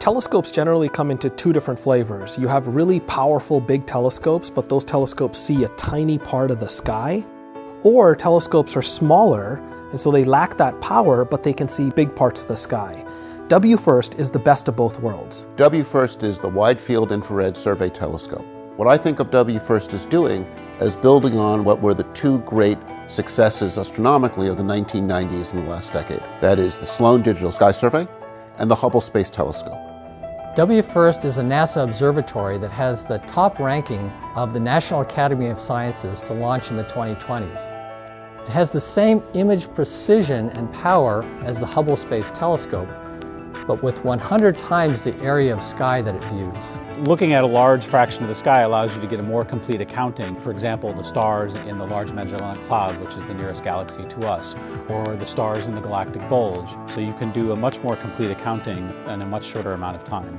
Telescopes generally come into two different flavors. You have really powerful big telescopes, but those telescopes see a tiny part of the sky. Or telescopes are smaller, and so they lack that power, but they can see big parts of the sky. WFIRST is the best of both worlds. WFIRST is the Wide Field Infrared Survey Telescope. What I think of WFIRST as doing is building on what were the two great successes astronomically of the 1990s and the last decade. That is the Sloan Digital Sky Survey and the Hubble Space Telescope. WFIRST is a NASA observatory that has the top ranking of the National Academy of Sciences to launch in the 2020s. It has the same image precision and power as the Hubble Space Telescope, but with 100 times the area of sky that it views. Looking at a large fraction of the sky allows you to get a more complete accounting. For example, the stars in the Large Magellanic Cloud, which is the nearest galaxy to us, or the stars in the galactic bulge. So you can do a much more complete accounting in a much shorter amount of time.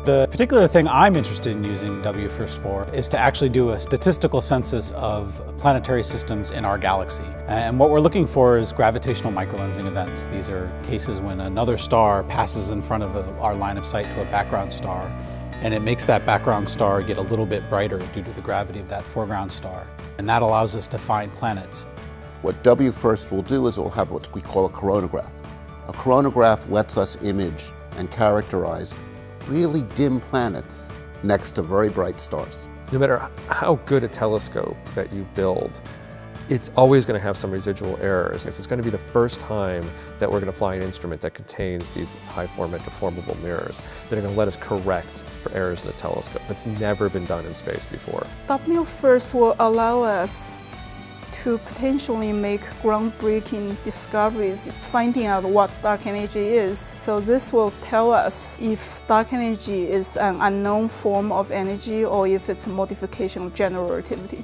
The particular thing I'm interested in using WFIRST for is to actually do a statistical census of planetary systems in our galaxy. And what we're looking for is gravitational microlensing events. These are cases when another star passes in front of our line of sight to a background star, and it makes that background star get a little bit brighter due to the gravity of that foreground star. And that allows us to find planets. What WFIRST will do is it will have what we call a coronagraph. A coronagraph lets us image and characterize really dim planets next to very bright stars. No matter how good a telescope that you build, it's always going to have some residual errors. It's going to be the first time that we're going to fly an instrument that contains these high format deformable mirrors that are going to let us correct for errors in the telescope. That's never been done in space before. WFIRST will allow us to potentially make groundbreaking discoveries, finding out what dark energy is. So this will tell us if dark energy is an unknown form of energy or if it's a modification of general relativity.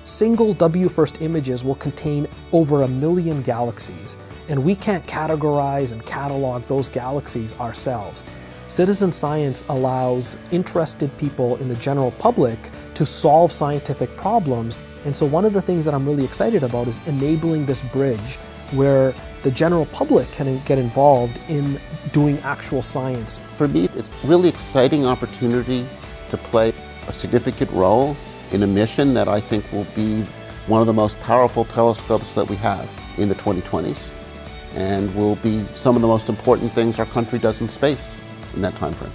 Single WFIRST images will contain over 1 million galaxies, and we can't categorize and catalog those galaxies ourselves. Citizen science allows interested people in the general public to solve scientific problems. And so one of the things that I'm really excited about is enabling this bridge where the general public can get involved in doing actual science. For me, it's a really exciting opportunity to play a significant role in a mission that I think will be one of the most powerful telescopes that we have in the 2020s, and will be some of the most important things our country does in space in that time frame.